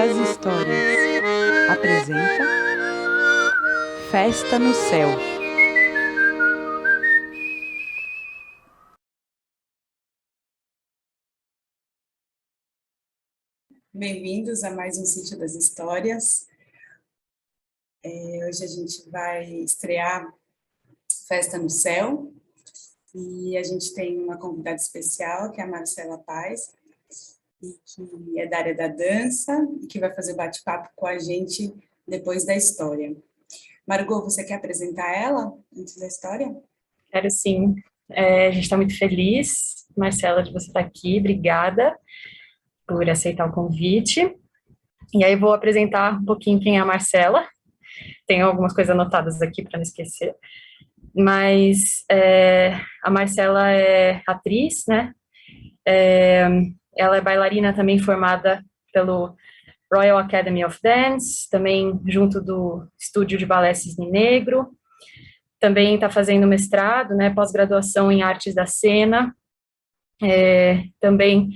das Histórias apresenta Festa no Céu. Bem-vindos a mais um Sítio das Histórias. Hoje a gente vai estrear Festa no Céu e a gente tem uma convidada especial, que é a Marcela Paz, e que é da área da dança e que vai fazer o bate-papo com a gente depois da história. Margot, você quer apresentar ela antes da história? Quero sim. A gente está muito feliz, Marcela, de você estar aqui. Obrigada por aceitar o convite. E aí vou apresentar um pouquinho quem é a Marcela. Tenho algumas coisas anotadas aqui para não esquecer. Mas a Marcela é atriz, né? Ela é bailarina também formada pelo Royal Academy of Dance, também junto do Estúdio de Balé Cisne Negro. Também está fazendo mestrado, né, pós-graduação em artes da cena. Também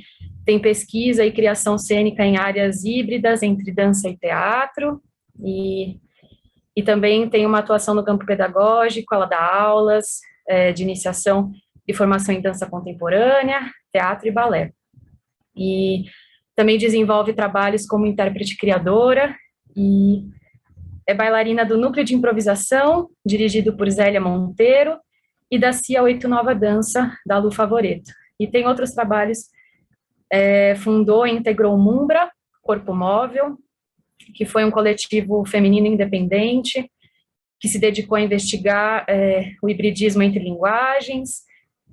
tem pesquisa e criação cênica em áreas híbridas entre dança e teatro. E também tem uma atuação no campo pedagógico, ela dá aulas de iniciação e formação em dança contemporânea, teatro e balé. E também desenvolve trabalhos como intérprete criadora e é bailarina do Núcleo de Improvisação, dirigido por Zélia Monteiro, e da CIA 8 Nova Dança, da Lu Favoreto. E tem outros trabalhos, fundou e integrou o Mumbra, Corpo Móvel, que foi um coletivo feminino independente, que se dedicou a investigar o hibridismo entre linguagens,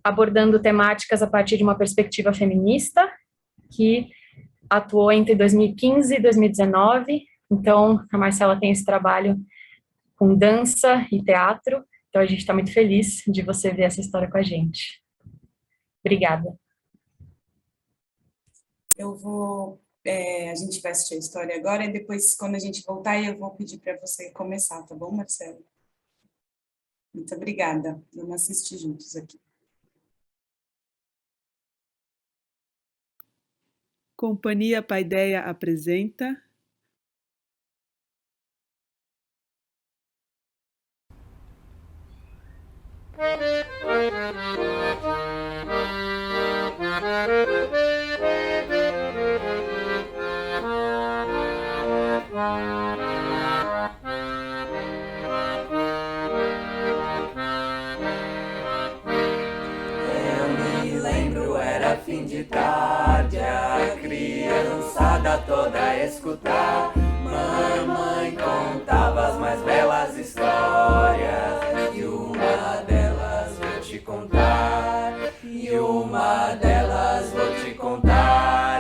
abordando temáticas a partir de uma perspectiva feminista, que atuou entre 2015 e 2019. Então, a Marcela tem esse trabalho com dança e teatro, então a gente está muito feliz de você ver essa história com a gente. Obrigada. A gente vai assistir a história agora, e depois, quando a gente voltar, eu vou pedir para você começar, tá bom, Marcelo? Muito obrigada. Vamos assistir juntos aqui. Companhia Paideia apresenta fim de tarde, a criançada toda a escutar. Mamãe contava as mais belas histórias, e uma delas vou te contar.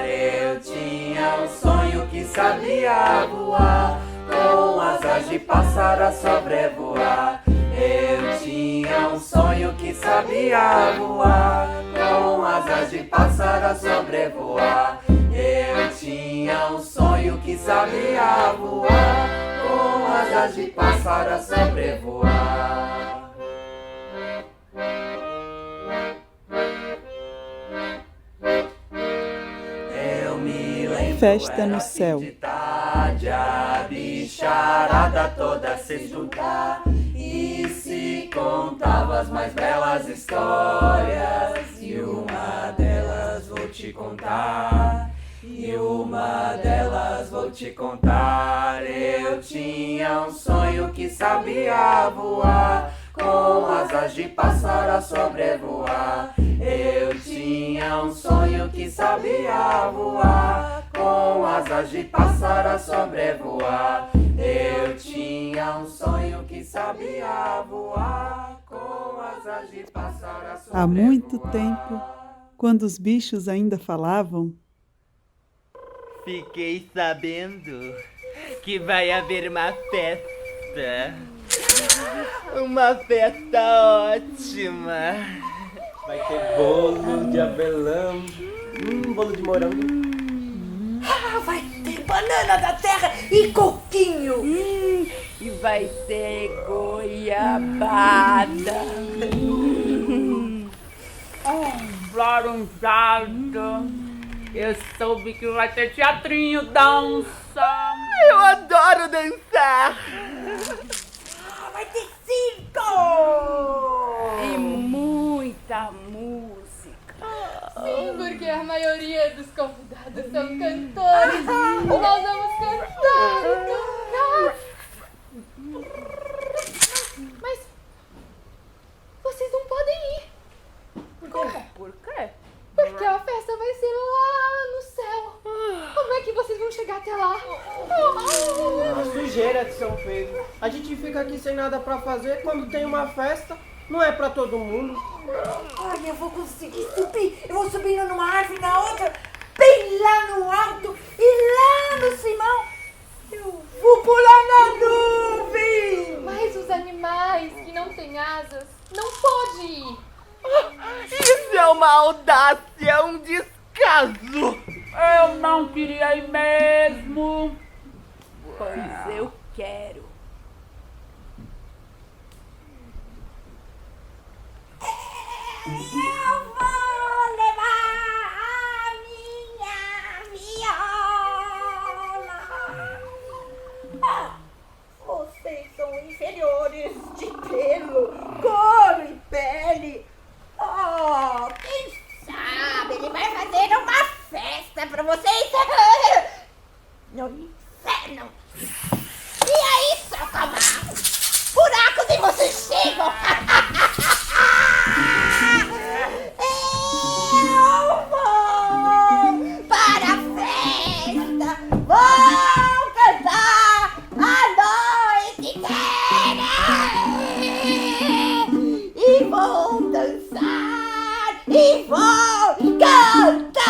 Eu tinha um sonho que sabia voar, com asas de pássaro a sobrevoar. Eu tinha um sonho que sabia voar, com asas de pássaro a sobrevoar. Eu tinha um sonho que sabia voar, com asas de pássaro a sobrevoar. Eu me lembro, Festa no Céu. De tarde, a bicharada toda se estudar e se contava as mais belas histórias, e uma delas vou te contar. Eu tinha um sonho que sabia voar, com asas de pássaro a sobrevoar. Eu tinha um sonho que sabia voar, com asas de pássaro a sobrevoar. Eu tinha um sonho que sabia voar, com asas de pássaro a sobrevoar. Há muito tempo, quando os bichos ainda falavam, fiquei sabendo que vai haver uma festa. Uma festa ótima. Vai ter bolo de avelã, bolo de morango. Vai ter banana da terra e coquinho. E vai ter goiabada. Florunjado. Eu soube que vai ter teatrinho, dança. dança. Eu adoro dançar. Vai ter circo! E muita música. Sim, porque a maioria dos convidados são cantores. E nós vamos cantar e cantar. Mas vocês não podem ir. Por quê? Porque a festa vai ser lá no céu. Como é que vocês vão chegar até lá? A sujeira de São Pedro. A gente fica aqui sem nada pra fazer quando tem uma festa. Não é pra todo mundo. Ai, eu vou conseguir subir. Eu vou subindo numa árvore, na outra, bem lá no alto. E lá no cimão, eu vou pular na nuvem. Mas os animais que não têm asas não podem ir. Isso é uma audácia, um descaso. Eu não queria ir mesmo. Pois eu quero. Eu vou levar a minha viola. Ah, vocês são inferiores de pelo, couro e pele. Oh, quem sabe ele vai fazer uma festa pra vocês no inferno. E aí, seu cavalo? Buraco de vocês chegam. Eu vou para a festa, vou cantar a noite inteira e vou dançar e vou cantar.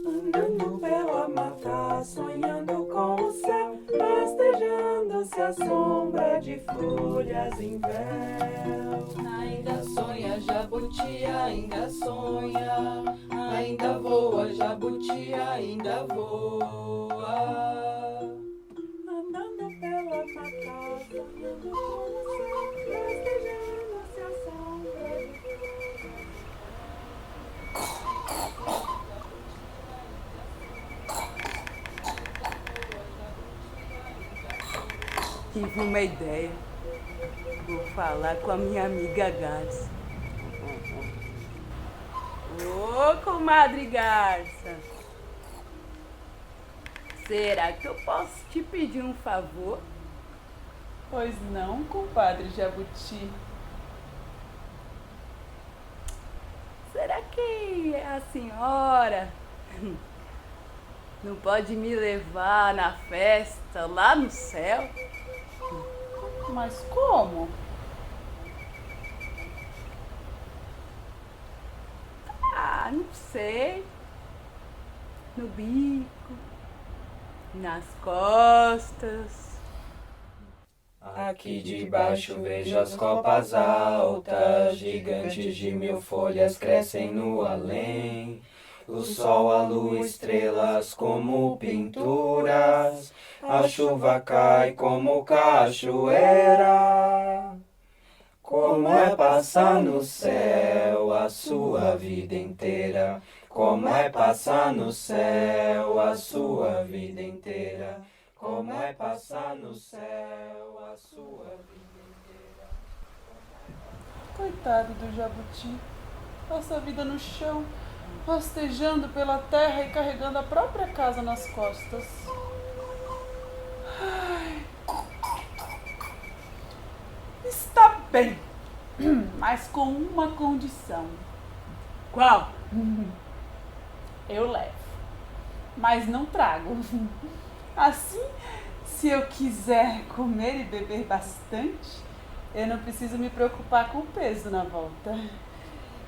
Andando pela mata, sonhando com o céu, rastejando-se a sombra de folhas em véu. Ainda sonha jabuti, ainda sonha, ainda voa jabuti, ainda voa. Andando pela mata, sonhando com o céu, rastejando-se a sombra de Tive uma ideia. Vou falar com a minha amiga Garça. Ô, comadre Garça. Será que eu posso te pedir um favor? Pois não, compadre Jabuti. Será que a senhora não pode me levar na festa lá no céu? Mas como? Ah, não sei. No bico, nas costas. Aqui debaixo vejo as copas altas, gigantes de 1000 folhas crescem no além. O sol, a lua, estrelas como pinturas, a chuva cai como cachoeira. Como é passar no céu a sua vida inteira, como é passar no céu a sua vida inteira, como é passar no céu a sua vida inteira. Coitado do Jabuti. Passa a vida no chão, rastejando pela terra e carregando a própria casa nas costas. Ai. Está bem, mas com uma condição. Qual? Eu levo, mas não trago. Assim, se eu quiser comer e beber bastante, eu não preciso me preocupar com o peso na volta.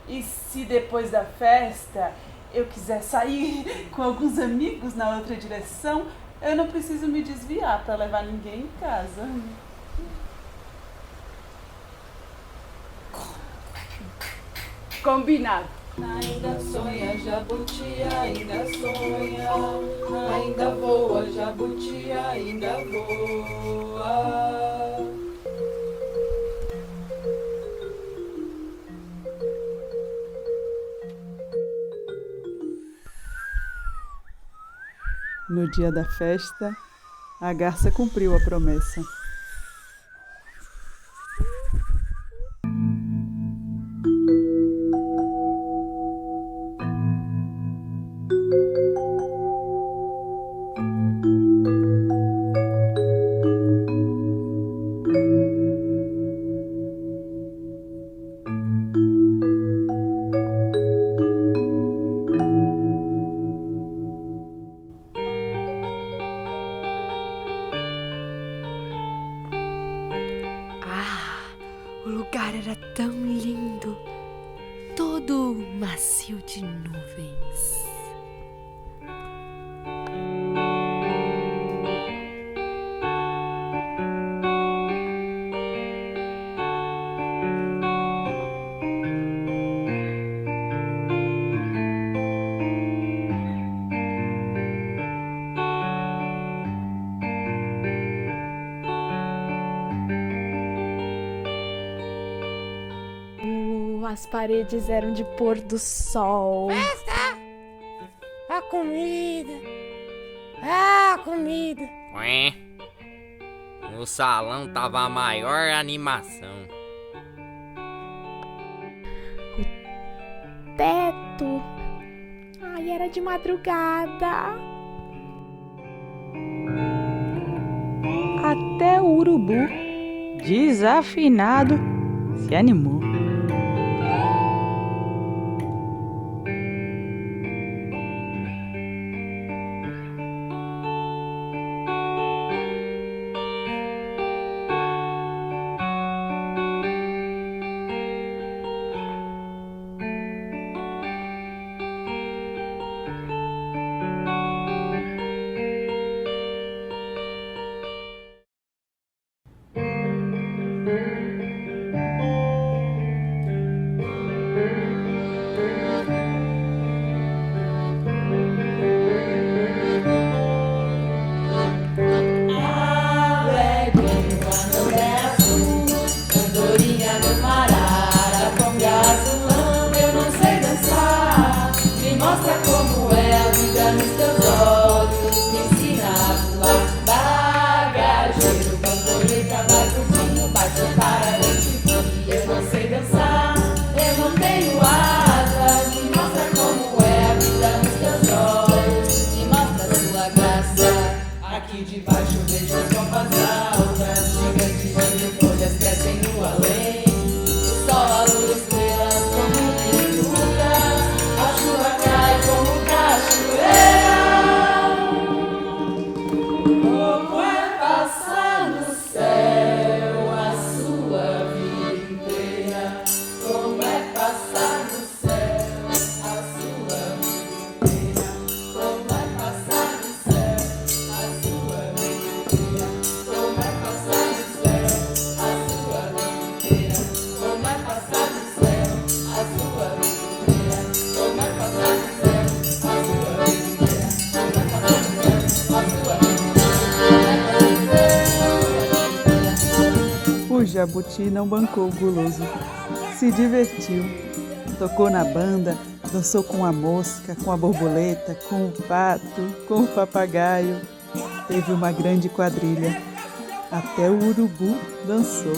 E se depois da festa eu quiser sair com alguns amigos na outra direção, eu não preciso me desviar para levar ninguém em casa. Combinado. Ainda sonha, jabuti, ainda sonha. Ainda voa, jabuti, ainda voa. No dia da festa, a garça cumpriu a promessa. O lugar era tão lindo, todo macio de nuvens. As paredes eram de pôr do sol. Festa! A comida! A comida! Ué? O salão tava a maior animação. O teto. Ai, era de madrugada. Até o urubu, desafinado, se animou. O jabuti não bancou o guloso. Se divertiu. Tocou na banda, dançou com a mosca, com a borboleta, com o pato, com o papagaio. Teve uma grande quadrilha. Até o urubu dançou.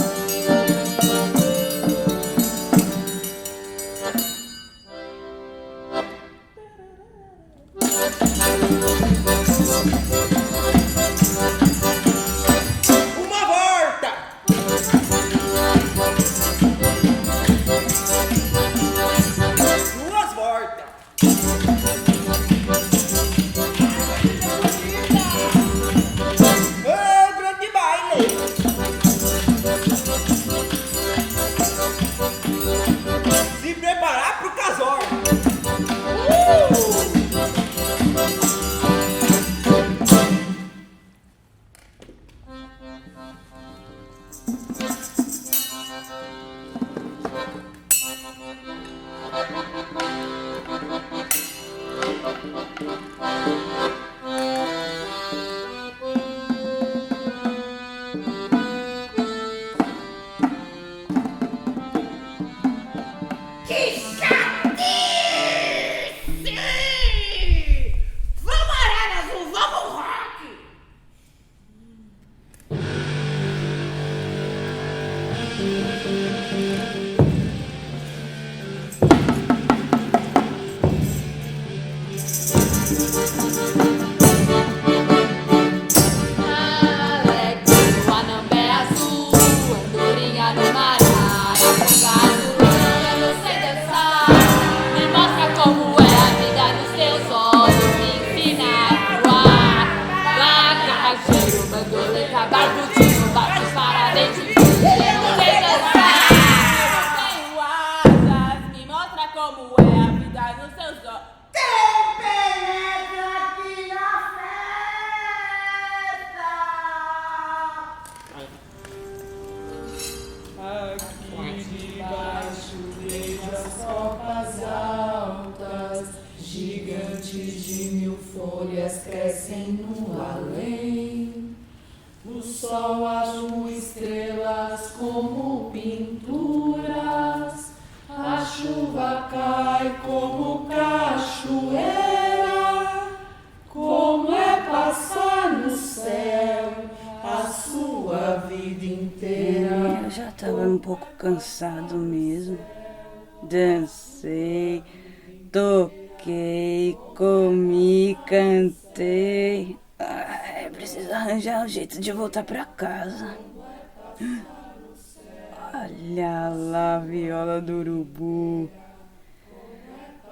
Vamos, Arara Azul, vamos, rock! O anambé azul, andorinha no mar, afogado, eu não sei dançar. Me mostra como é a vida nos teus olhos, me ensina a voar. Lagarteiro, bandoleta, barbudinho, bate para dentro, eu não sei dançar. Eu não tenho asas, me mostra como é a vida nos teus olhos. Tem penetra aqui na festa! Aqui debaixo vejo as copas altas, gigantes de 1000 folhas crescem no além. O sol azul, estrelas como pinturas, a chuva cai como cachoeira. Como é passar no céu a sua vida inteira. Eu já tava um pouco cansado mesmo. Dancei, toquei, comi, cantei. Ai, preciso arranjar um jeito de voltar pra casa. Olha lá a viola do urubu.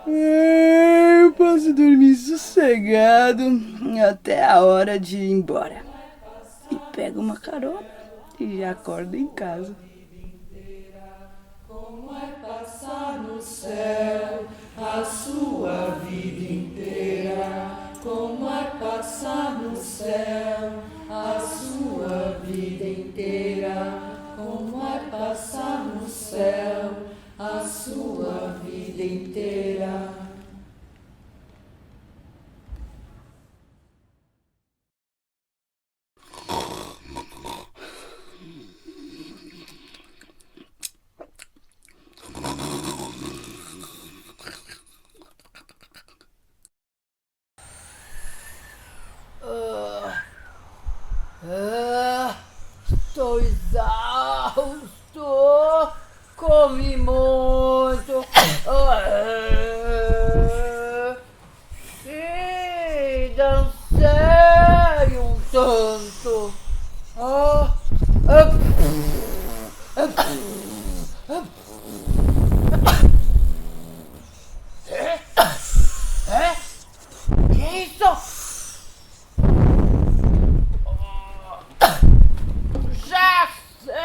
Eu posso dormir sossegado até a hora de ir embora. E pego uma carona e já acordo em casa. Como é passar no céu a sua vida inteira? Como é passar no céu a sua vida inteira? Como é passar no céu a sua vida inteira? Estou exausto, comi muito e dancei um tanto. Que isso? Já sei!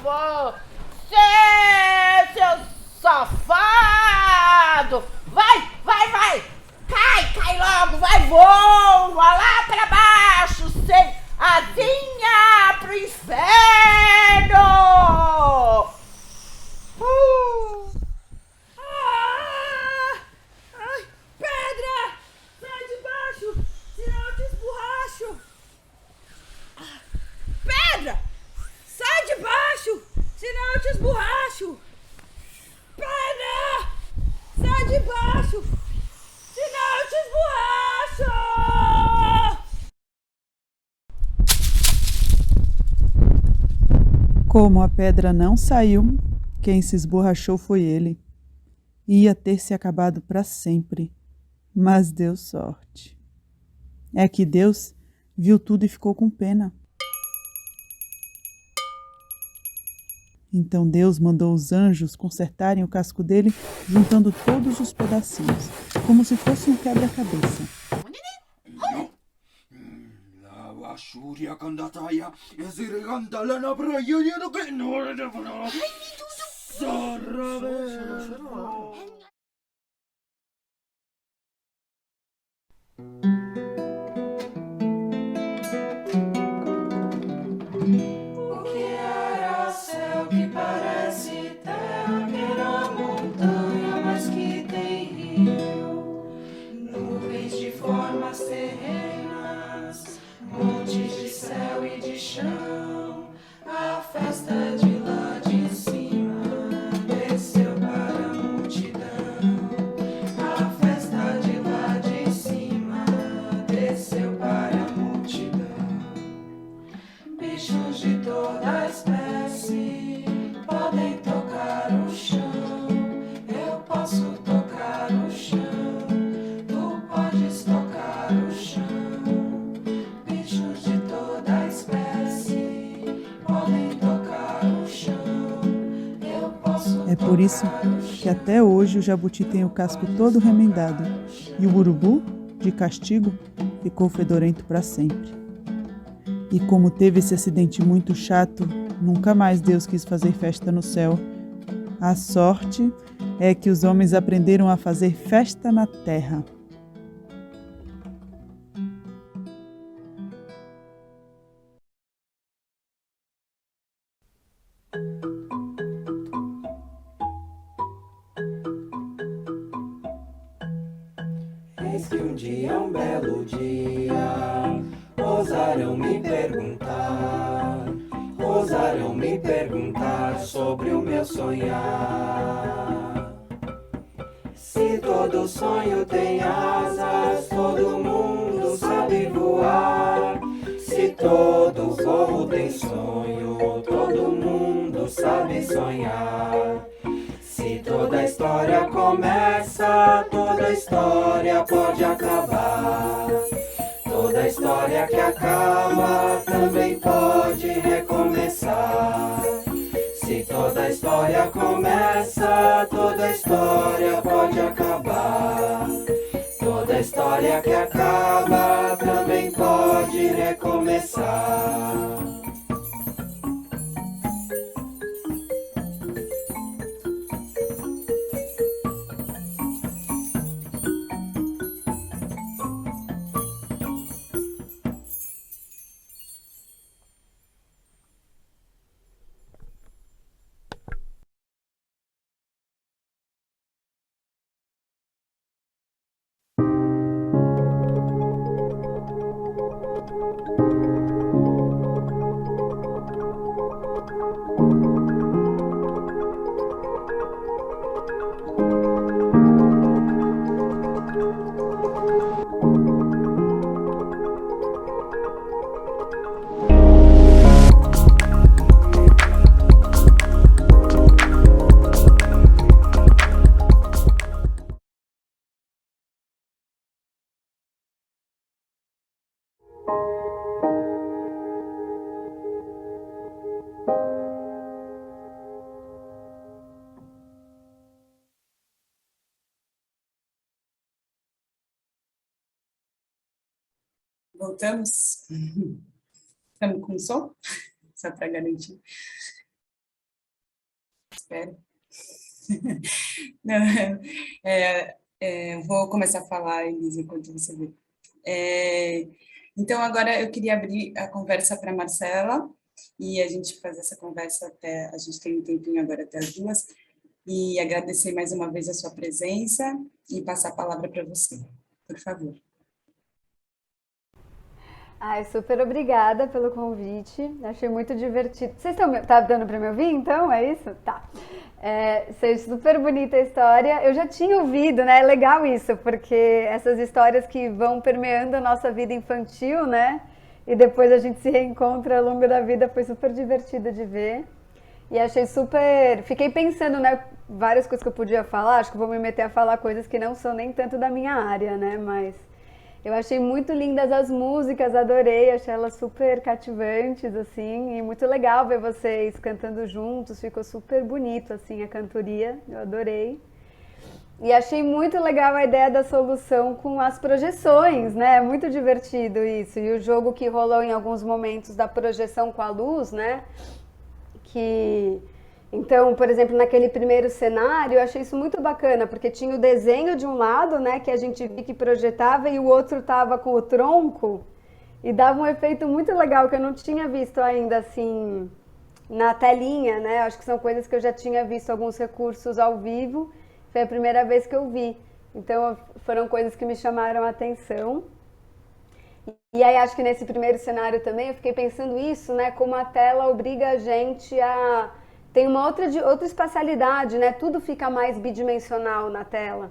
Você, seu safado! Vai! Cai logo! Vai, voa lá pra baixo! Sem asinha pro inferno! Ai, pedra! Sai de baixo! Senão eu te esborracho! Pedra! Sai de baixo! Senão eu te esborracho! Pedra! Sai de baixo! Senão eu te esborracho! Como a pedra não saiu, quem se esborrachou foi ele. Ia ter se acabado para sempre, mas deu sorte. É que Deus viu tudo e ficou com pena. Então Deus mandou os anjos consertarem o casco dele, juntando todos os pedacinhos, como se fosse um quebra-cabeça. O que era céu que parece terra, que era montanha, mas que tem rio? Por isso que até hoje o jabuti tem o casco todo remendado e o urubu, de castigo, ficou fedorento para sempre. E como teve esse acidente muito chato, nunca mais Deus quis fazer festa no céu. A sorte é que os homens aprenderam a fazer festa na terra. Eis que um dia, um belo dia, ousarão me perguntar sobre o meu sonhar. Se todo sonho tem asas, todo mundo sabe voar. Se todo voo tem sonho, todo mundo sabe sonhar. Se toda história começa, toda história pode acabar. Toda história que acaba também pode recomeçar. Se toda história começa, toda história pode acabar. Toda história que acaba também pode recomeçar. Voltamos? Estamos com som? Só para garantir. Espero. Não, vou começar a falar, Elisa, enquanto você vê. Então, agora eu queria abrir a conversa para a Marcela e a gente fazer essa conversa até... A gente tem um tempinho agora até as 2, e agradecer mais uma vez a sua presença e passar a palavra para você. Por favor. Ai, super obrigada pelo convite, achei muito divertido. Vocês estão tá dando para me ouvir, então? É isso? Tá. Achei super bonita a história. Eu já tinha ouvido, né? É legal isso, porque essas histórias que vão permeando a nossa vida infantil, né? E depois a gente se reencontra ao longo da vida, foi super divertido de ver. E achei super... Fiquei pensando, né? Várias coisas que eu podia falar, acho que vou me meter a falar coisas que não são nem tanto da minha área, né? Mas... eu achei muito lindas as músicas, adorei, achei elas super cativantes, assim, e muito legal ver vocês cantando juntos, ficou super bonito, assim, a cantoria, eu adorei. E achei muito legal a ideia da solução com as projeções, né, muito divertido isso, e o jogo que rolou em alguns momentos da projeção com a luz, né, que... Então, por exemplo, naquele primeiro cenário, eu achei isso muito bacana, porque tinha o desenho de um lado, né, que a gente via que projetava, e o outro estava com o tronco, e dava um efeito muito legal, que eu não tinha visto ainda, assim, na telinha, né, acho que são coisas que eu já tinha visto alguns recursos ao vivo, foi a primeira vez que eu vi, então foram coisas que me chamaram a atenção. E aí acho que nesse primeiro cenário também eu fiquei pensando isso, né, como a tela obriga a gente a... Tem uma outra espacialidade, né? Tudo fica mais bidimensional na tela.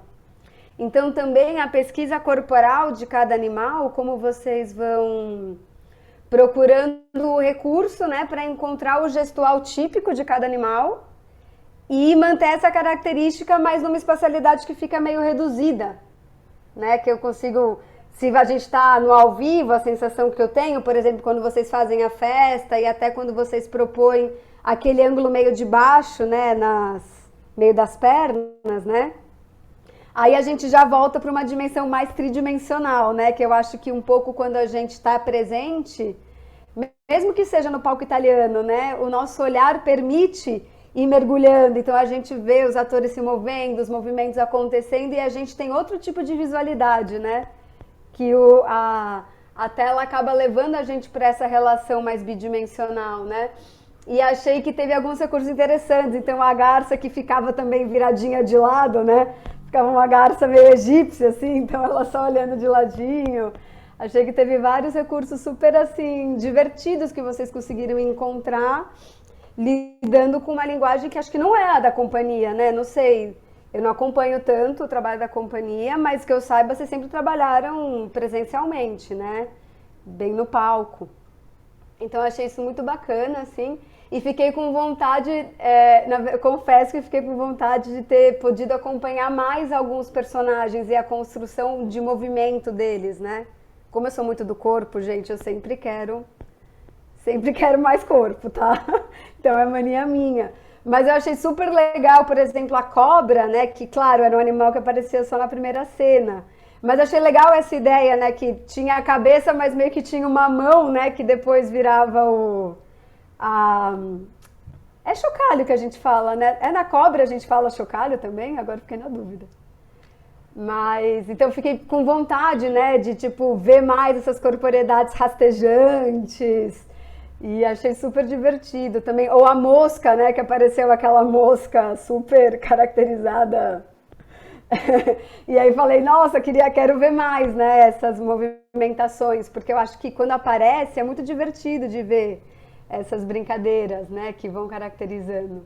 Então também a pesquisa corporal de cada animal, como vocês vão procurando o recurso, né, para encontrar o gestual típico de cada animal e manter essa característica, mas numa espacialidade que fica meio reduzida, né? Que eu consigo... Se a gente está no ao vivo, a sensação que eu tenho, por exemplo, quando vocês fazem a festa e até quando vocês propõem aquele ângulo meio de baixo, né, meio das pernas, né? Aí a gente já volta para uma dimensão mais tridimensional, né? Que eu acho que um pouco quando a gente está presente, mesmo que seja no palco italiano, né? O nosso olhar permite ir mergulhando. Então a gente vê os atores se movendo, os movimentos acontecendo e a gente tem outro tipo de visualidade, né? Que a tela acaba levando a gente para essa relação mais bidimensional, né? E achei que teve alguns recursos interessantes. Então a garça que ficava também viradinha de lado, né? Ficava uma garça meio egípcia, assim, então ela só olhando de ladinho. Achei que teve vários recursos super, assim, divertidos que vocês conseguiram encontrar, lidando com uma linguagem que acho que não é a da companhia, né? Não sei, eu não acompanho tanto o trabalho da companhia, mas que eu saiba, vocês sempre trabalharam presencialmente, né? Bem no palco. Então eu achei isso muito bacana, assim, e fiquei com vontade, confesso que fiquei com vontade de ter podido acompanhar mais alguns personagens e a construção de movimento deles, né? Como eu sou muito do corpo, gente, eu sempre quero mais corpo, tá? Então é mania minha. Mas eu achei super legal, por exemplo, a cobra, né? Que, claro, era um animal que aparecia só na primeira cena. Mas achei legal essa ideia, né? Que tinha a cabeça, mas meio que tinha uma mão, né? Que depois virava É chocalho que a gente fala, né? É na cobra a gente fala chocalho também? Agora fiquei na dúvida. Mas, então fiquei com vontade, né? De, tipo, ver mais essas corporeidades rastejantes. E achei super divertido também. Ou a mosca, né? Que apareceu aquela mosca super caracterizada. E aí falei, nossa, quero ver mais, né, essas movimentações, porque eu acho que quando aparece é muito divertido de ver essas brincadeiras, né, que vão caracterizando.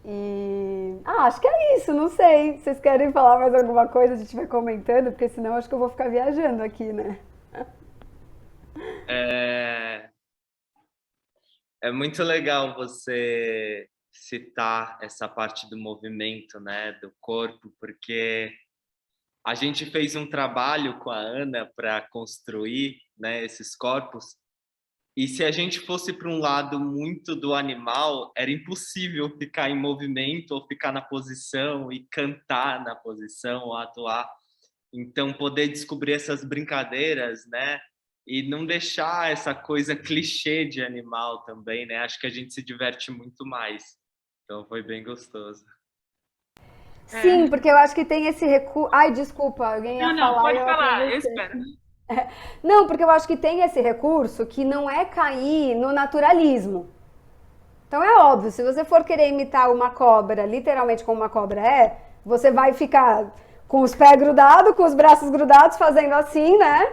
E acho que é isso, não sei. Vocês querem falar mais alguma coisa, a gente vai comentando, porque senão acho que eu vou ficar viajando aqui, né? É muito legal você citar essa parte do movimento, né, do corpo, porque a gente fez um trabalho com a Ana para construir, né, esses corpos, e se a gente fosse para um lado muito do animal, era impossível ficar em movimento ou ficar na posição e cantar na posição ou atuar. Então, poder descobrir essas brincadeiras, né, e não deixar essa coisa clichê de animal também, né, acho que a gente se diverte muito mais. Então foi bem gostoso. Sim, porque eu acho que tem esse recurso. Ai, desculpa, alguém ia falar. Não, pode eu falar, eu atravessei. espero. Não, porque eu acho que tem esse recurso que não é cair no naturalismo. Então é óbvio, se você for querer imitar uma cobra, literalmente como uma cobra é, você vai ficar com os pés grudados, com os braços grudados, fazendo assim, né?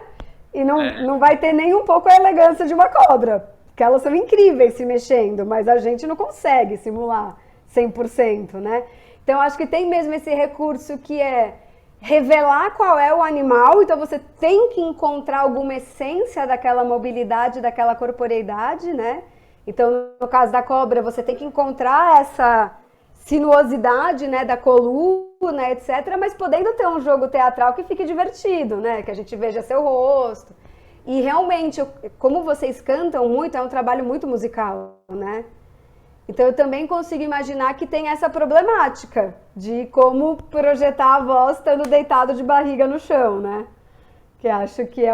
E não vai ter nem um pouco a elegância de uma cobra. Porque elas são incríveis se mexendo, mas a gente não consegue simular 100%, né? Então, acho que tem mesmo esse recurso que é revelar qual é o animal, então você tem que encontrar alguma essência daquela mobilidade, daquela corporeidade, né? Então, no caso da cobra, você tem que encontrar essa sinuosidade, né, da coluna, etc., mas podendo ter um jogo teatral que fique divertido, né? Que a gente veja seu rosto. E realmente, como vocês cantam muito, é um trabalho muito musical, né? Então eu também consigo imaginar que tem essa problemática de como projetar a voz estando deitado de barriga no chão, né? Que acho que é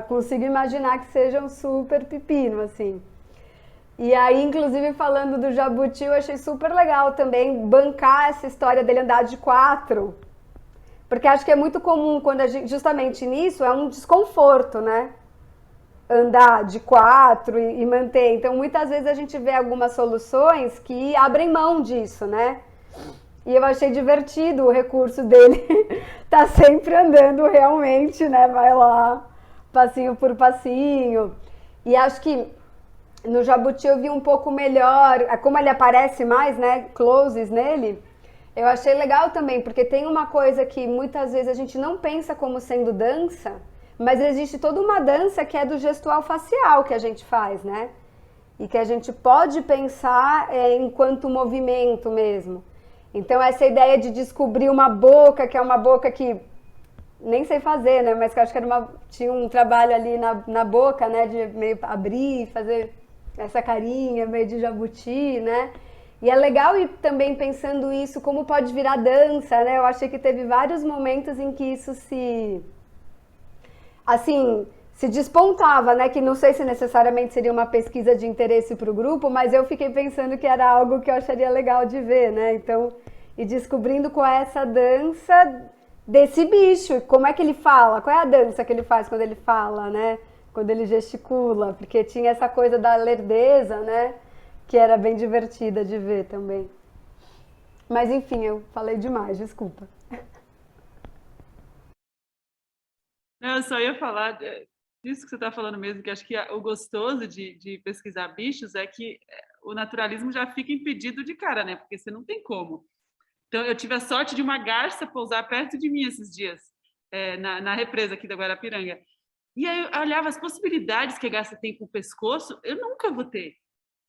consigo imaginar que seja um super pepino, assim. E aí, inclusive, falando do Jabuti, eu achei super legal também bancar essa história dele andar de 4. Porque acho que é muito comum quando a gente, justamente nisso, é um desconforto, né? Andar de 4 e manter. Então, muitas vezes a gente vê algumas soluções que abrem mão disso, né? E eu achei divertido o recurso dele tá sempre andando realmente, né? Vai lá, passinho por passinho. E acho que no Jabuti eu vi um pouco melhor, como ele aparece mais, né? Closes nele. Eu achei legal também, porque tem uma coisa que muitas vezes a gente não pensa como sendo dança, mas existe toda uma dança que é do gestual facial que a gente faz, né? E que a gente pode pensar enquanto movimento mesmo. Então essa ideia de descobrir uma boca, que é uma boca que nem sei fazer, né? Mas que eu acho que tinha um trabalho ali na boca, né? De meio abrir, fazer essa carinha meio de jabuti, né? E é legal ir também pensando isso, como pode virar dança, né? Eu achei que teve vários momentos em que isso se despontava, né? Que não sei se necessariamente seria uma pesquisa de interesse para o grupo, mas eu fiquei pensando que era algo que eu acharia legal de ver, né? Então, e descobrindo qual é essa dança desse bicho, como é que ele fala, qual é a dança que ele faz quando ele fala, né? Quando ele gesticula, porque tinha essa coisa da lerdeza, né? Que era bem divertida de ver também. Mas enfim, eu falei demais, desculpa. Eu só ia falar disso que você está falando mesmo, que acho que o gostoso de pesquisar bichos é que o naturalismo já fica impedido de cara, né? Porque você não tem como. Então, eu tive a sorte de uma garça pousar perto de mim esses dias, na represa aqui da Guarapiranga. E aí eu olhava as possibilidades que a garça tem com o pescoço, eu nunca vou ter.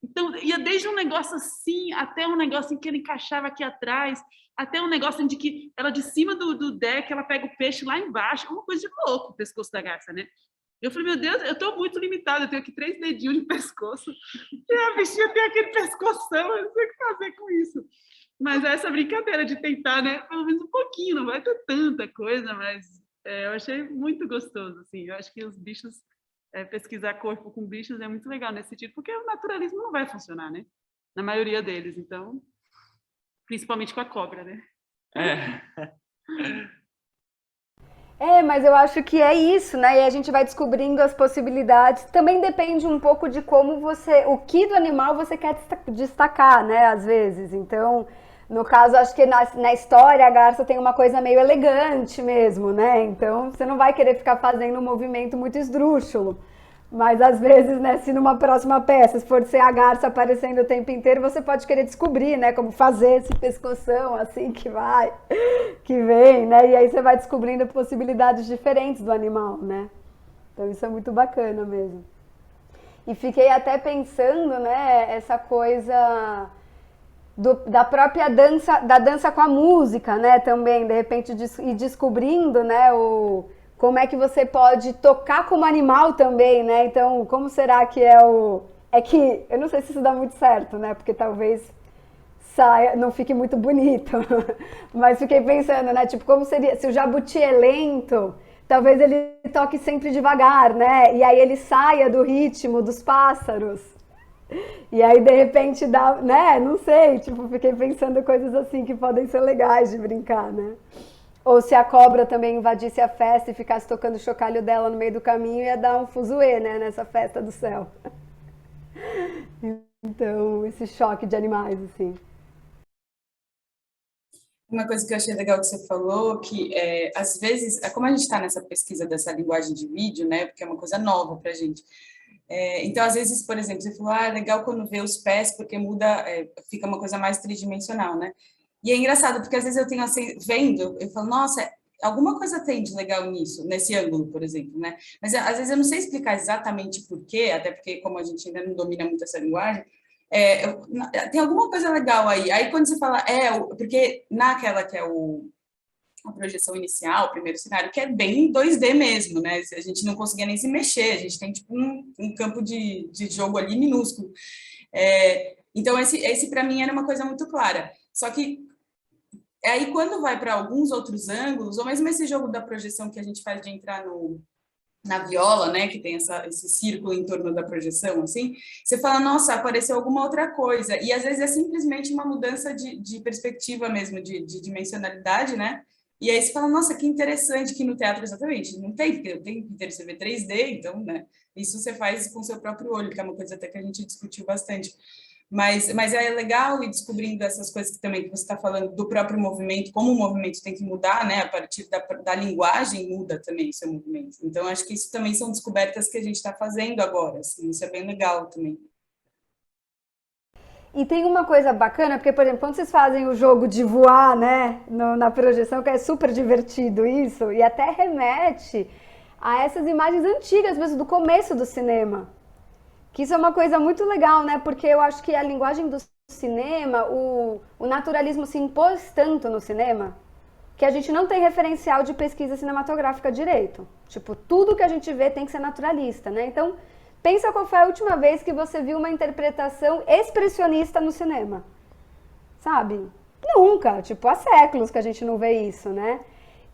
Então, ia desde um negócio assim, até um negócio em que ele encaixava aqui atrás, até um negócio em que ela de cima do deck, ela pega o peixe lá embaixo, uma coisa de louco o pescoço da garça, né? Eu falei, meu Deus, eu estou muito limitada, eu tenho aqui 3 dedinhos de pescoço, e a bichinha tem aquele pescoção, eu não sei o que fazer com isso. Mas essa brincadeira de tentar, né, pelo menos um pouquinho, não vai ter tanta coisa, mas eu achei muito gostoso, assim, eu acho que os bichos... pesquisar corpo com bichos é muito legal nesse sentido, porque o naturalismo não vai funcionar, né? Na maioria deles, então, principalmente com a cobra, né? Mas eu acho que é isso, né? E a gente vai descobrindo as possibilidades. Também depende um pouco de como o que do animal você quer destacar, né? Às vezes. Então, no caso, acho que na história a garça tem uma coisa meio elegante mesmo, né? Então, você não vai querer ficar fazendo um movimento muito esdrúxulo. Mas, às vezes, né, se numa próxima peça, se for ser a garça aparecendo o tempo inteiro, você pode querer descobrir, né? Como fazer esse pescoção, assim, que vem, né? E aí você vai descobrindo possibilidades diferentes do animal, né? Então, isso é muito bacana mesmo. E fiquei até pensando, né, essa coisa... da própria dança, da dança com a música, né, também, de repente, ir descobrindo, né, como é que você pode tocar como animal também, né, então, como será que é que, eu não sei se isso dá muito certo, né, porque talvez não fique muito bonito, mas fiquei pensando, né, tipo, como seria, se o jabuti é lento, talvez ele toque sempre devagar, né, e aí ele saia do ritmo dos pássaros. E aí, de repente, dá, né? Não sei, tipo, fiquei pensando coisas assim que podem ser legais de brincar, né? Ou se a cobra também invadisse a festa e ficasse tocando o chocalho dela no meio do caminho, ia dar um fuzuê, né? Nessa festa do céu. Então, esse choque de animais, assim. Uma coisa que eu achei legal que você falou, que às vezes, como a gente está nessa pesquisa dessa linguagem de vídeo, né? Porque é uma coisa nova para a gente. Então, às vezes, por exemplo, você falou, é legal quando vê os pés, porque muda, fica uma coisa mais tridimensional, né? E é engraçado, porque às vezes eu tenho assim, vendo, eu falo, nossa, alguma coisa tem de legal nisso, nesse ângulo, por exemplo, né? Mas às vezes eu não sei explicar exatamente por quê, até porque como a gente ainda não domina muito essa linguagem, tem alguma coisa legal aí. Aí quando você fala, porque naquela que é a projeção inicial, o primeiro cenário, que é bem 2D mesmo, né? A gente não conseguia nem se mexer, a gente tem tipo um campo de jogo ali minúsculo. Então, esse para mim era uma coisa muito clara. Só que aí quando vai para alguns outros ângulos, ou mesmo esse jogo da projeção que a gente faz de entrar na viola, né, que tem esse círculo em torno da projeção, assim, você fala, nossa, apareceu alguma outra coisa. E às vezes é simplesmente uma mudança de perspectiva mesmo, de dimensionalidade, né? E aí você fala, nossa, que interessante, que no teatro exatamente não tem, porque o tempo inteiro você vê 3D, então, né, isso você faz com o seu próprio olho, que é uma coisa até que a gente discutiu bastante. Mas é legal ir descobrindo essas coisas que também que você está falando do próprio movimento, como o movimento tem que mudar, né, a partir da linguagem muda também o seu movimento. Então, acho que isso também são descobertas que a gente está fazendo agora, assim, isso é bem legal também. E tem uma coisa bacana, porque, por exemplo, quando vocês fazem o jogo de voar, né, na projeção, que é super divertido isso, e até remete a essas imagens antigas, mesmo do começo do cinema. Que isso é uma coisa muito legal, né, porque eu acho que a linguagem do cinema, o naturalismo se impôs tanto no cinema, que a gente não tem referencial de pesquisa cinematográfica direito. Tipo, tudo que a gente vê tem que ser naturalista, né, então... Pensa qual foi a última vez que você viu uma interpretação expressionista no cinema. sabe? Nunca, tipo, há séculos que a gente não vê isso, né?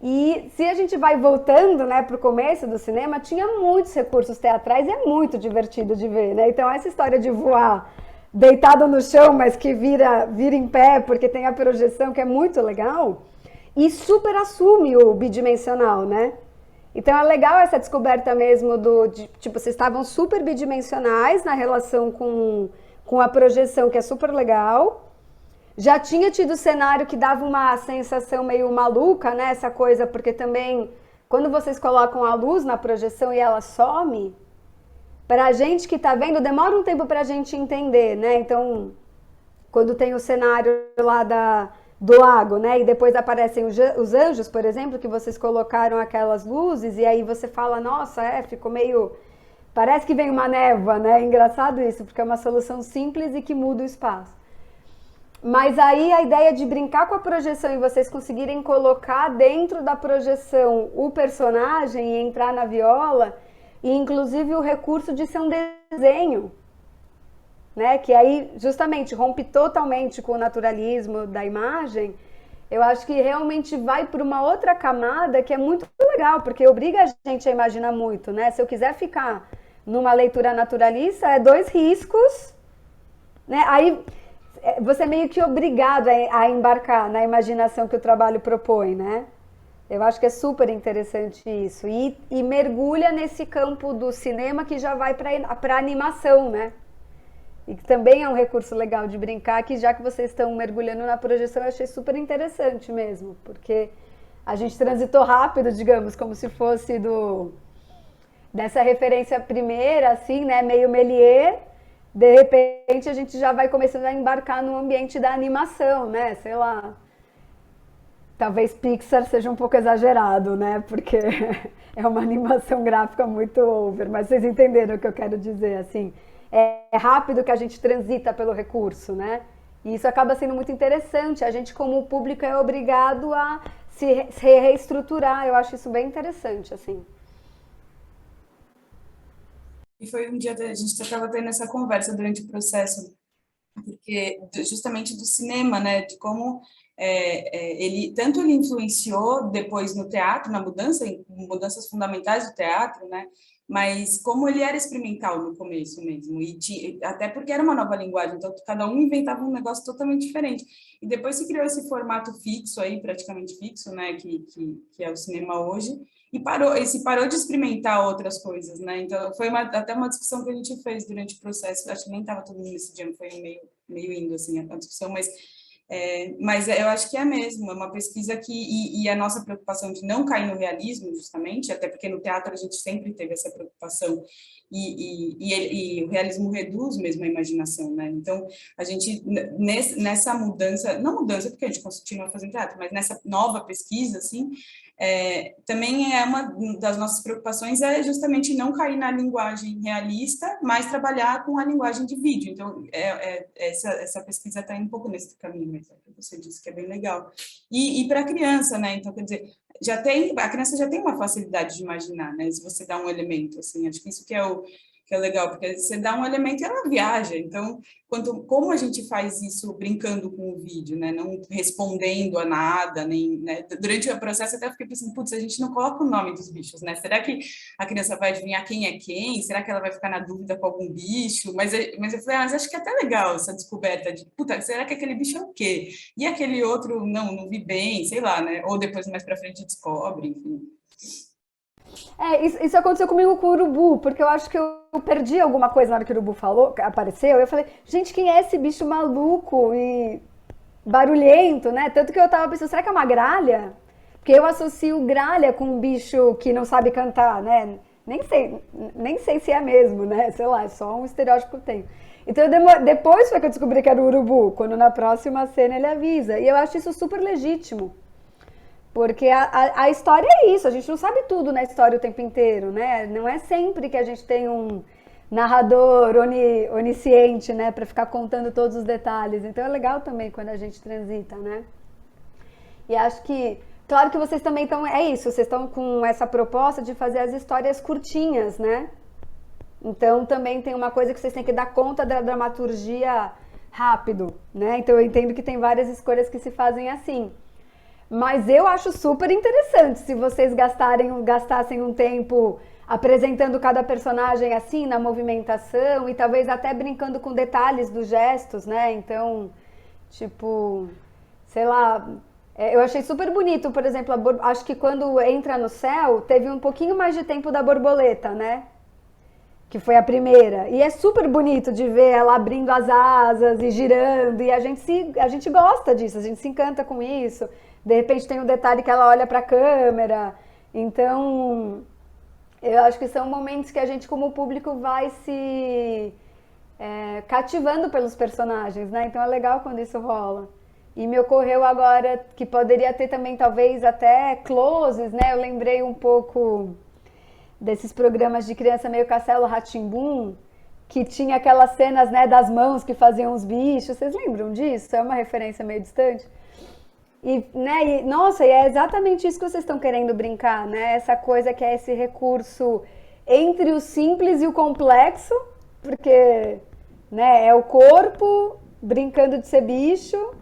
E se a gente vai voltando, né, pro começo do cinema, tinha muitos recursos teatrais e é muito divertido de ver, né? Então essa história de voar deitado no chão, mas que vira em pé, porque tem a projeção, que é muito legal, e super assume o bidimensional, né? Então é legal essa descoberta mesmo tipo, vocês estavam super bidimensionais na relação com a projeção, que é super legal. Já tinha tido cenário que dava uma sensação meio maluca, né? Essa coisa, porque também, quando vocês colocam a luz na projeção e ela some, pra gente que tá vendo, demora um tempo pra gente entender, né? Então, quando tem o cenário lá do lago, né? E depois aparecem os anjos, por exemplo, que vocês colocaram aquelas luzes, e aí você fala, nossa, ficou meio... Parece que vem uma névoa, né? É engraçado isso, porque é uma solução simples e que muda o espaço. Mas aí a ideia de brincar com a projeção e vocês conseguirem colocar dentro da projeção o personagem e entrar na viola, e inclusive o recurso de ser um desenho, né? Que aí justamente rompe totalmente com o naturalismo da imagem. Eu acho que realmente vai para uma outra camada que é muito legal, porque obriga a gente a imaginar muito, né? Se eu quiser ficar numa leitura naturalista, é 2 riscos, né? Aí você é meio que obrigado a embarcar na imaginação que o trabalho propõe, né? Eu acho que é super interessante isso. E mergulha nesse campo do cinema que já vai para a animação, né? E que também é um recurso legal de brincar, que já que vocês estão mergulhando na projeção, eu achei super interessante mesmo, porque a gente transitou rápido, digamos, como se fosse dessa referência primeira, assim, né? Meio Méliès. De repente a gente já vai começando a embarcar no ambiente da animação, né? Sei lá. Talvez Pixar seja um pouco exagerado, né? Porque é uma animação gráfica muito over, mas vocês entenderam o que eu quero dizer, assim. É rápido que a gente transita pelo recurso, né? E isso acaba sendo muito interessante. A gente, como público, é obrigado a se reestruturar. Eu acho isso bem interessante, assim. E foi um dia a gente estava tendo essa conversa durante o processo, porque justamente do cinema, né, de como ele influenciou depois no teatro, na mudanças fundamentais do teatro, né, mas como ele era experimental no começo mesmo, até porque era uma nova linguagem, então cada um inventava um negócio totalmente diferente. E depois se criou esse formato fixo aí, praticamente fixo, né, que é o cinema hoje, e se parou de experimentar outras coisas, né? Então, foi até uma discussão que a gente fez durante o processo, acho que nem estava todo mundo nesse dia, foi meio indo, assim, a discussão, mas eu acho que é mesmo, é uma pesquisa e a nossa preocupação de não cair no realismo, justamente, até porque no teatro a gente sempre teve essa preocupação, e o realismo reduz mesmo a imaginação, né? Então, a gente, nessa mudança, não mudança porque a gente continua fazendo teatro, mas nessa nova pesquisa, assim, também é uma das nossas preocupações é justamente não cair na linguagem realista, mas trabalhar com a linguagem de vídeo. Então, essa pesquisa está um pouco nesse caminho, mesmo, que você disse que é bem legal. E para a criança, né? Então, quer dizer, a criança já tem uma facilidade de imaginar, né? Se você dá um elemento, assim, acho que isso que é legal, porque você dá um elemento e ela viaja. Então, como a gente faz isso brincando com o vídeo, né? Não respondendo a nada, nem, né? Durante o processo, eu até fiquei pensando, putz, a gente não coloca o nome dos bichos, né? Será que a criança vai adivinhar quem é quem? Será que ela vai ficar na dúvida com algum bicho? Mas eu falei, mas acho que é até legal essa descoberta de, puta, será que aquele bicho é o quê? E aquele outro, não vi bem, sei lá, né? Ou depois, mais pra frente, descobre, enfim. Isso aconteceu comigo com o urubu, porque eu acho que eu perdi alguma coisa na hora que o urubu apareceu. Eu falei, gente, quem é esse bicho maluco e barulhento, né? Tanto que eu tava pensando, será que é uma gralha? Porque eu associo gralha com um bicho que não sabe cantar, né? Nem sei se é mesmo, né? Sei lá, é só um estereótipo que eu tenho. Então, depois foi que eu descobri que era o urubu, quando na próxima cena ele avisa. E eu acho isso super legítimo. Porque a história é isso, a gente não sabe tudo na história o tempo inteiro, né? Não é sempre que a gente tem um narrador onisciente, né? Para ficar contando todos os detalhes. Então é legal também quando a gente transita, né? E acho que, claro que vocês também estão, vocês estão com essa proposta de fazer as histórias curtinhas, né? Então também tem uma coisa que vocês têm que dar conta da dramaturgia rápido, né? Então eu entendo que tem várias escolhas que se fazem assim. Mas eu acho super interessante se vocês gastassem um tempo apresentando cada personagem assim, na movimentação, e talvez até brincando com detalhes dos gestos, né? Então, tipo, sei lá, eu achei super bonito, por exemplo, acho que quando entra no céu, teve um pouquinho mais de tempo da borboleta, né? Que foi a primeira. E é super bonito de ver ela abrindo as asas e girando, e a gente gosta disso, a gente se encanta com isso. De repente tem um detalhe que ela olha para a câmera. Então, eu acho que são momentos que a gente, como público, vai se cativando pelos personagens, né? Então é legal quando isso rola. E me ocorreu agora que poderia ter também, talvez, até closes, né? Eu lembrei um pouco desses programas de criança meio Castelo Rá-Tim-Bum, que tinha aquelas cenas, né, das mãos que faziam os bichos. Vocês lembram disso? É uma referência meio distante. Nossa, e é exatamente isso que vocês estão querendo brincar, né? Essa coisa que é esse recurso entre o simples e o complexo, porque, né, é o corpo brincando de ser bicho,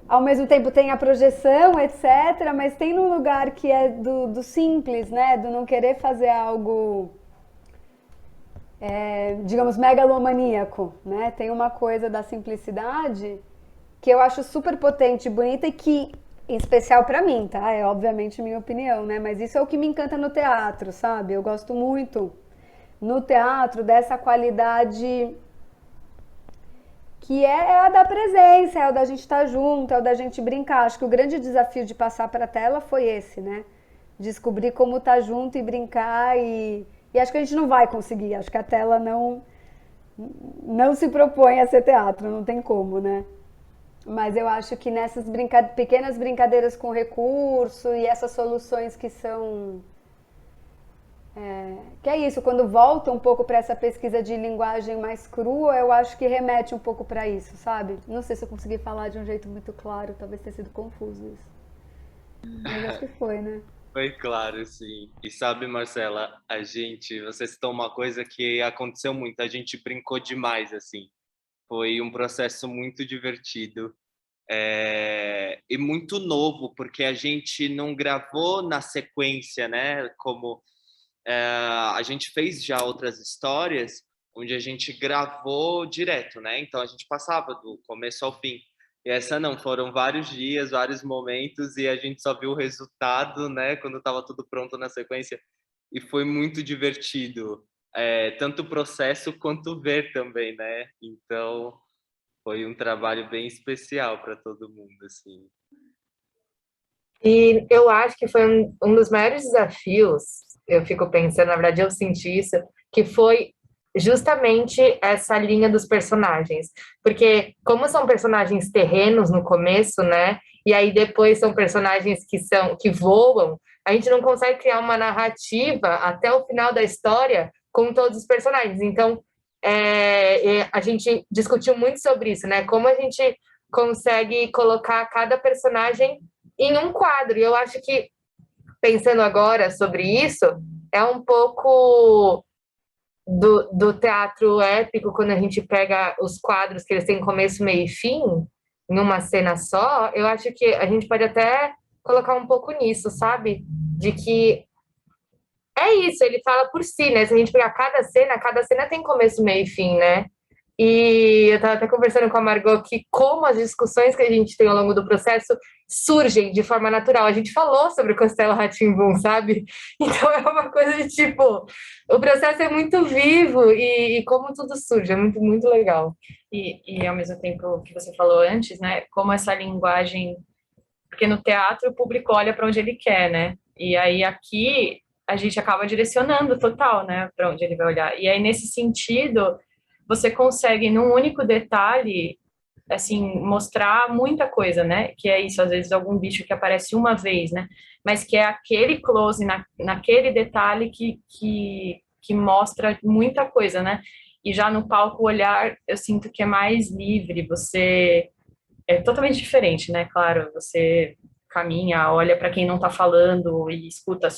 ao mesmo tempo tem a projeção, etc., mas tem num lugar que é do simples, né? Do não querer fazer algo, digamos, megalomaníaco, né? Tem uma coisa da simplicidade que eu acho super potente e bonita e que, em especial pra mim, tá? É obviamente minha opinião, né? Mas isso é o que me encanta no teatro, sabe? Eu gosto muito no teatro dessa qualidade que é a da presença, é o da gente estar junto, é o da gente brincar. Acho que o grande desafio de passar pra tela foi esse, né? Descobrir como estar junto e brincar e acho que a gente não vai conseguir. Acho que a tela não se propõe a ser teatro, não tem como, né? Mas eu acho que nessas pequenas brincadeiras com recurso e essas soluções que são... que é isso, quando volta um pouco para essa pesquisa de linguagem mais crua, eu acho que remete um pouco para isso, sabe? Não sei se eu consegui falar de um jeito muito claro, talvez tenha sido confuso isso. Mas acho que foi, né? Foi claro, sim. E sabe, Marcela, você citou uma coisa que aconteceu muito, a gente brincou demais, assim. Foi um processo muito divertido e muito novo, porque a gente não gravou na sequência, né? Como a gente fez já outras histórias onde a gente gravou direto, né? Então a gente passava do começo ao fim. E essa não, foram vários dias, vários momentos, e a gente só viu o resultado, né? Quando estava tudo pronto na sequência. E foi muito divertido. Tanto o processo quanto ver também, né? Então, foi um trabalho bem especial para todo mundo, assim. E eu acho que foi um dos maiores desafios, eu fico pensando, na verdade eu senti isso, que foi justamente essa linha dos personagens. Porque como são personagens terrenos no começo, né? E aí depois são personagens que voam, a gente não consegue criar uma narrativa até o final da história com todos os personagens. Então, a gente discutiu muito sobre isso, né? Como a gente consegue colocar cada personagem em um quadro. E eu acho que, pensando agora sobre isso, é um pouco do teatro épico, quando a gente pega os quadros que eles têm começo, meio e fim, em uma cena só. Eu acho que a gente pode até colocar um pouco nisso, sabe? De que é isso, ele fala por si, né? Se a gente pegar cada cena tem começo, meio e fim, né? E eu estava até conversando com a Margot que como as discussões que a gente tem ao longo do processo surgem de forma natural. A gente falou sobre o Castelo Rá-Tim-Bum, sabe? Então é uma coisa de tipo, o processo é muito vivo e como tudo surge, é muito, muito legal. E ao mesmo tempo que você falou antes, né? Como essa linguagem... Porque no teatro o público olha para onde ele quer, né? E aí aqui a gente acaba direcionando total, né? Para onde ele vai olhar. E aí nesse sentido... você consegue, num único detalhe, assim, mostrar muita coisa, né? Que é isso, às vezes, algum bicho que aparece uma vez, né? Mas que é aquele close, naquele detalhe que mostra muita coisa, né? E já no palco, o olhar, eu sinto que é mais livre, é totalmente diferente, né? Claro, você caminha, olha para quem não está falando e escuta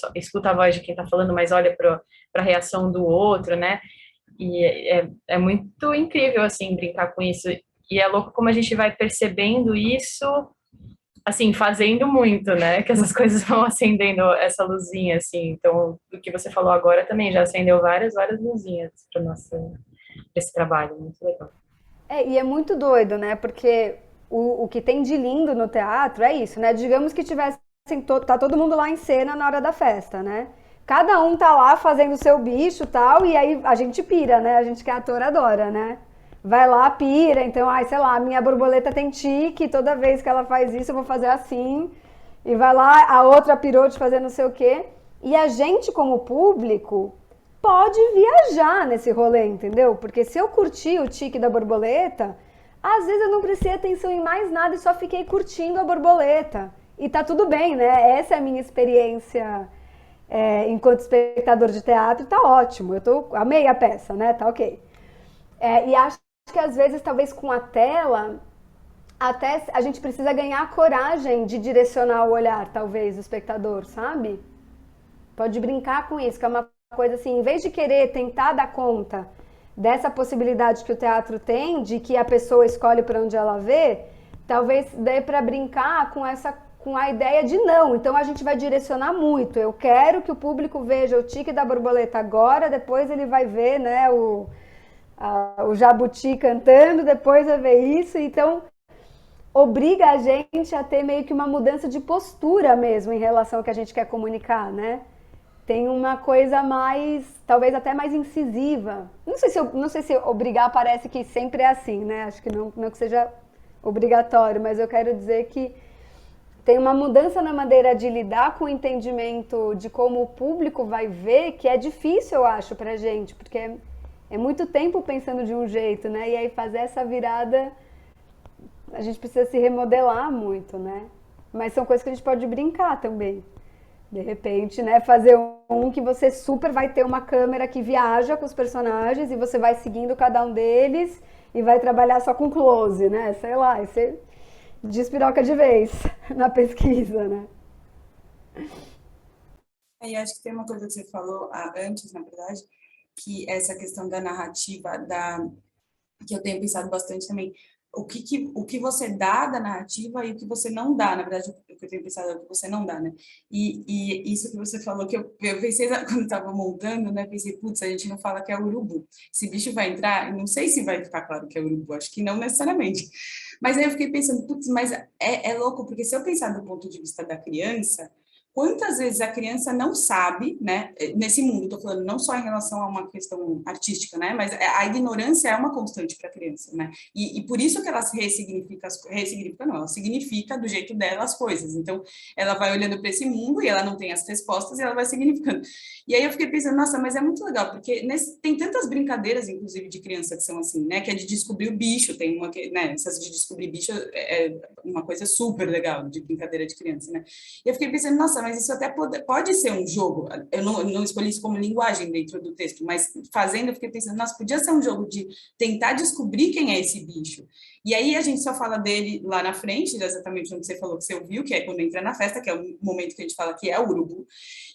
a voz de quem está falando, mas olha para a reação do outro, né? E é muito incrível, assim, brincar com isso. E é louco como a gente vai percebendo isso, assim, fazendo muito, né? Que essas coisas vão acendendo essa luzinha, assim. Então, o que você falou agora também já acendeu várias luzinhas para esse trabalho, muito legal. E é muito doido, né? Porque o que tem de lindo no teatro é isso, né? Digamos que tá todo mundo lá em cena na hora da festa, né? Cada um tá lá fazendo o seu bicho e tal, e aí a gente pira, né? A gente que é ator adora, né? Vai lá, pira, então, sei lá, a minha borboleta tem tique, toda vez que ela faz isso eu vou fazer assim, e vai lá, a outra pirou de fazer não sei o quê, e a gente como público pode viajar nesse rolê, entendeu? Porque se eu curti o tique da borboleta, às vezes eu não prestei atenção em mais nada e só fiquei curtindo a borboleta, e tá tudo bem, né? Essa é a minha experiência enquanto espectador de teatro, tá ótimo, amei a peça, né? Tá ok. E acho que às vezes, talvez com a tela, até a gente precisa ganhar a coragem de direcionar o olhar, talvez, do espectador, sabe? Pode brincar com isso, que é uma coisa assim, em vez de querer tentar dar conta dessa possibilidade que o teatro tem, de que a pessoa escolhe para onde ela vê, talvez dê para brincar com a ideia de não. Então a gente vai direcionar muito. Eu quero que o público veja o tique da borboleta agora, depois ele vai ver, né, o jabuti cantando, depois vai ver isso. Então obriga a gente a ter meio que uma mudança de postura mesmo em relação ao que a gente quer comunicar, né? Tem uma coisa mais, talvez até mais incisiva. Não sei se obrigar parece que sempre é assim, né? Acho que não que seja obrigatório, mas eu quero dizer que tem uma mudança na maneira de lidar com o entendimento de como o público vai ver, que é difícil, eu acho, pra gente, porque é muito tempo pensando de um jeito, né? E aí fazer essa virada, a gente precisa se remodelar muito, né? Mas são coisas que a gente pode brincar também. De repente, né? Fazer que você super vai ter uma câmera que viaja com os personagens e você vai seguindo cada um deles e vai trabalhar só com close, né? Sei lá, e você despiroca de vez na pesquisa, né? E acho que tem uma coisa que você falou antes, na verdade, que essa questão da narrativa, que eu tenho pensado bastante também, o que você dá da narrativa e o que você não dá, na verdade, o que eu tenho pensado é o que você não dá, né? E isso que você falou, que eu pensei quando estava montando, né? Pensei, putz, a gente não fala que é urubu. Esse bicho vai entrar, não sei se vai ficar claro que é urubu, acho que não necessariamente. Mas aí eu fiquei pensando, putz, mas é louco, porque se eu pensar do ponto de vista da criança, quantas vezes a criança não sabe, né, nesse mundo, estou falando não só em relação a uma questão artística, né, mas a ignorância é uma constante para a criança, né, e por isso que ela ela significa do jeito dela as coisas, então ela vai olhando para esse mundo e ela não tem as respostas e ela vai significando. E aí eu fiquei pensando, nossa, mas é muito legal, porque tem tantas brincadeiras, inclusive, de criança que são assim, né, que é de descobrir o bicho, tem uma que, né, essas de descobrir bicho é uma coisa super legal, de brincadeira de criança, né, e eu fiquei pensando, nossa, mas isso até pode ser um jogo. Eu não escolhi isso como linguagem dentro do texto, mas fazendo, eu fiquei pensando, nossa, podia ser um jogo de tentar descobrir quem é esse bicho. E aí a gente só fala dele lá na frente, exatamente onde você falou que você ouviu, que é quando entra na festa, que é o momento que a gente fala que é o urubu.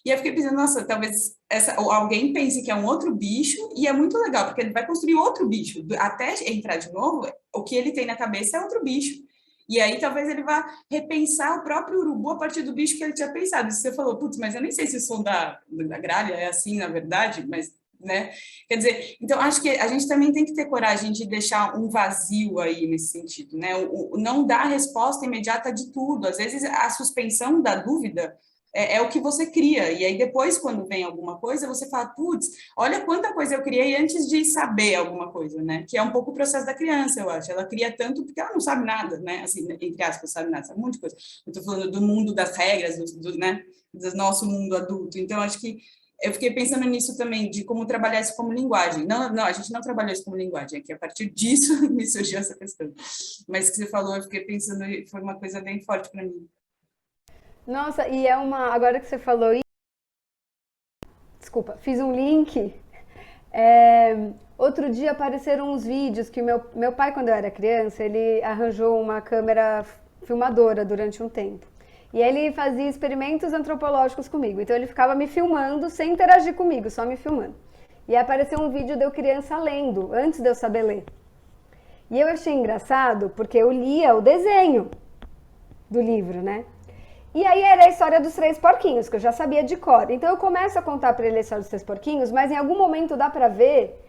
E eu fiquei pensando, nossa, talvez alguém pense que é um outro bicho, e é muito legal, porque ele vai construir outro bicho. Até entrar de novo, o que ele tem na cabeça é outro bicho. E aí talvez ele vá repensar o próprio urubu a partir do bicho que ele tinha pensado. Você falou, putz, mas eu nem sei se o som da gralha é assim, na verdade, mas, né? Quer dizer, então acho que a gente também tem que ter coragem de deixar um vazio aí nesse sentido, né? Não dar resposta imediata de tudo. Às vezes a suspensão da dúvida é o que você cria, e aí depois, quando vem alguma coisa, você fala, putz, olha quanta coisa eu criei antes de saber alguma coisa, né, que é um pouco o processo da criança, eu acho, ela cria tanto porque ela não sabe nada, né, assim, entre aspas, sabe nada, sabe um monte de coisa, eu tô falando do mundo das regras, né, do nosso mundo adulto, então acho que eu fiquei pensando nisso também, de como trabalhar isso como linguagem. Não, a gente não trabalhou isso como linguagem, é que a partir disso me surgiu essa questão, mas que você falou, eu fiquei pensando, foi uma coisa bem forte para mim. Nossa, e agora que você falou isso, desculpa, fiz um link. Outro dia apareceram uns vídeos que meu pai, quando eu era criança, ele arranjou uma câmera filmadora durante um tempo. E ele fazia experimentos antropológicos comigo. Então ele ficava me filmando sem interagir comigo, só me filmando. E apareceu um vídeo de eu criança lendo, antes de eu saber ler. E eu achei engraçado porque eu lia o desenho do livro, né? E aí era a história dos três porquinhos, que eu já sabia de cor. Então eu começo a contar para ele a história dos três porquinhos, mas em algum momento dá para ver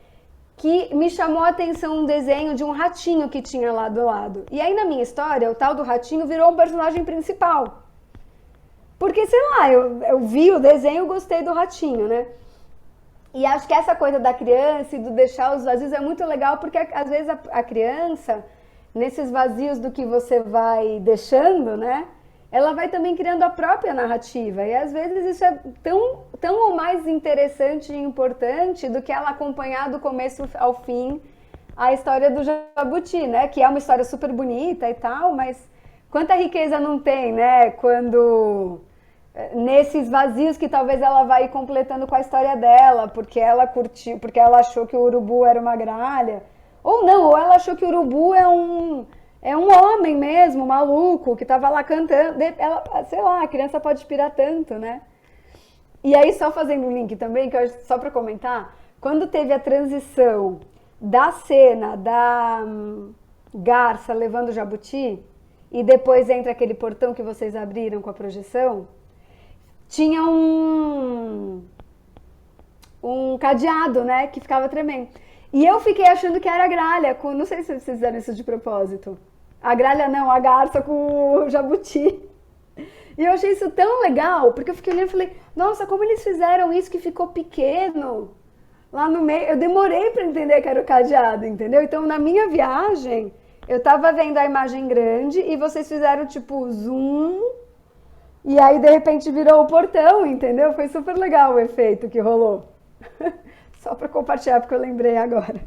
que me chamou a atenção um desenho de um ratinho que tinha lá do lado. E aí na minha história, o tal do ratinho virou um personagem principal. Porque, sei lá, eu vi o desenho e gostei do ratinho, né? E acho que essa coisa da criança e do deixar os vazios é muito legal, porque às vezes a criança, nesses vazios do que você vai deixando, né? Ela vai também criando a própria narrativa. E às vezes isso é tão ou mais interessante e importante do que ela acompanhar do começo ao fim a história do Jabuti, né? Que é uma história super bonita e tal, mas quanta riqueza não tem, né? Quando nesses vazios que talvez ela vai completando com a história dela, porque ela curtiu, porque ela achou que o urubu era uma gralha. Ou não, ou ela achou que o urubu é um homem mesmo, maluco, que tava lá cantando. Ela, sei lá, a criança pode inspirar tanto, né? E aí, só fazendo um link também, que eu acho, só para comentar, quando teve a transição da cena da garça levando o jabuti, e depois entra aquele portão que vocês abriram com a projeção, tinha um cadeado, né, que ficava tremendo. E eu fiquei achando que era a gralha, não sei se vocês fizeram isso de propósito. A gralha não, a garça com o jabuti. E eu achei isso tão legal, porque eu fiquei olhando e falei, nossa, como eles fizeram isso que ficou pequeno lá no meio. Eu demorei para entender que era o cadeado, entendeu? Então, na minha viagem, eu tava vendo a imagem grande e vocês fizeram tipo zoom, e aí de repente virou o portão, entendeu? Foi super legal o efeito que rolou. Só para compartilhar, porque eu lembrei agora.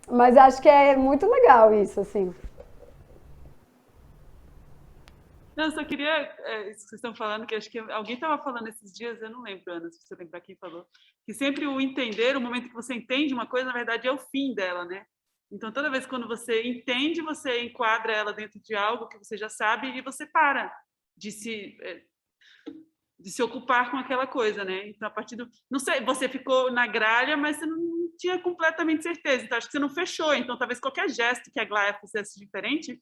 Mas acho que é muito legal isso, assim. Não, eu só queria, isso que vocês estão falando, que acho que alguém estava falando esses dias, eu não lembro, Ana, se você lembrar quem falou, que sempre o entender, o momento que você entende uma coisa, na verdade é o fim dela, né? Então, toda vez quando você entende, você enquadra ela dentro de algo que você já sabe e você para de se ocupar com aquela coisa, né? Então, a partir do... Não sei, você ficou na gralha, mas você não tinha completamente certeza. Então, acho que você não fechou. Então, talvez qualquer gesto que a Glaia fizesse diferente,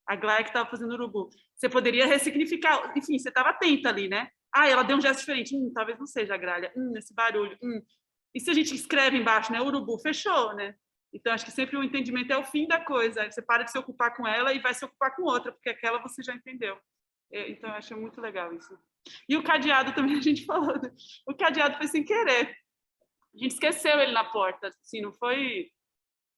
a Glaia que estava fazendo urubu, você poderia ressignificar. Enfim, você estava atenta ali, né? Ah, ela deu um gesto diferente. Talvez não seja a gralha. Esse barulho. E se a gente escreve embaixo, né? Urubu, fechou, né? Então, acho que sempre o entendimento é o fim da coisa. Aí você para de se ocupar com ela e vai se ocupar com outra, porque aquela você já entendeu. Então, eu acho muito legal isso. E o cadeado também, a gente falou. O cadeado foi sem querer. A gente esqueceu ele na porta. Assim, não foi...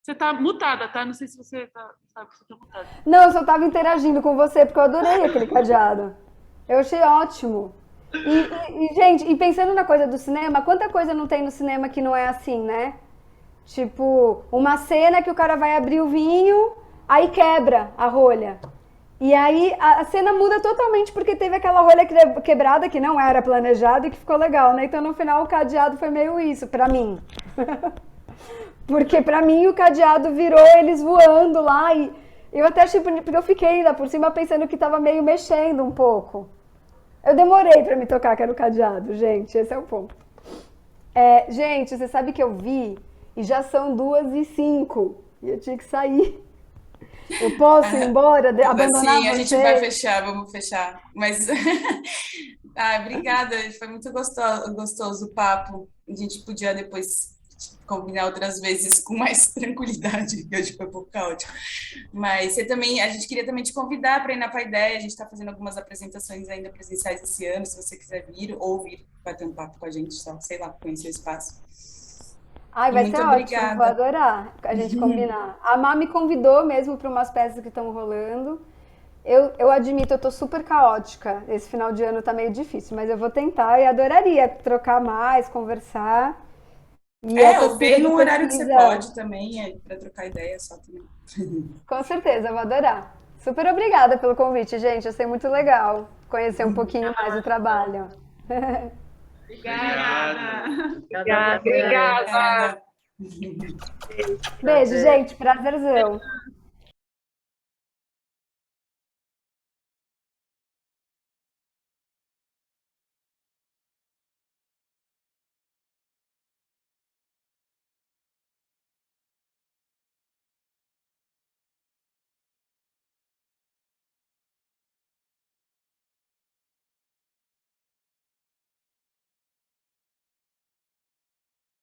Você tá mutada, tá? Não sei se você sabe que você tá mutada. Não, eu só tava interagindo com você, porque eu adorei aquele cadeado. Eu achei ótimo. E, gente, e pensando na coisa do cinema, quanta coisa não tem no cinema que não é assim, né? Tipo, uma cena que o cara vai abrir o vinho, aí quebra a rolha. E aí a cena muda totalmente porque teve aquela rolha quebrada que não era planejada e que ficou legal, né? Então no final o cadeado foi meio isso, pra mim. Porque pra mim o cadeado virou eles voando lá e eu até achei bonito, porque eu fiquei lá por cima pensando que tava meio mexendo um pouco. Eu demorei pra me tocar que era o cadeado, gente, esse é o ponto. Gente, você sabe que eu vi e já são 2h05 e eu tinha que sair. Eu posso ir embora, abandonar Sim, a você? gente vai fechar, vamos fechar. Mas, obrigada, foi muito gostoso o papo. A gente podia depois combinar outras vezes com mais tranquilidade, que hoje foi um pouco caótico. Mas você também, a gente queria também te convidar para ir na Paideia, a gente está fazendo algumas apresentações ainda presenciais esse ano, se você quiser vir ou vir bater um papo com a gente, só, sei lá, conhecer o espaço. Ai, vai Muito ser obrigada. ótimo, vou adorar a gente combinar. A Má me convidou mesmo para umas peças que estão rolando. Eu admito, eu tô super caótica. Esse final de ano tá meio difícil, mas eu vou tentar e adoraria trocar mais, conversar. E Ou ver no horário que você pode também, para trocar ideia só também. Com certeza, eu vou adorar. Super obrigada pelo convite, gente. Achei muito legal conhecer um pouquinho mais do trabalho. Obrigada. Beijo, gente. Prazerzão.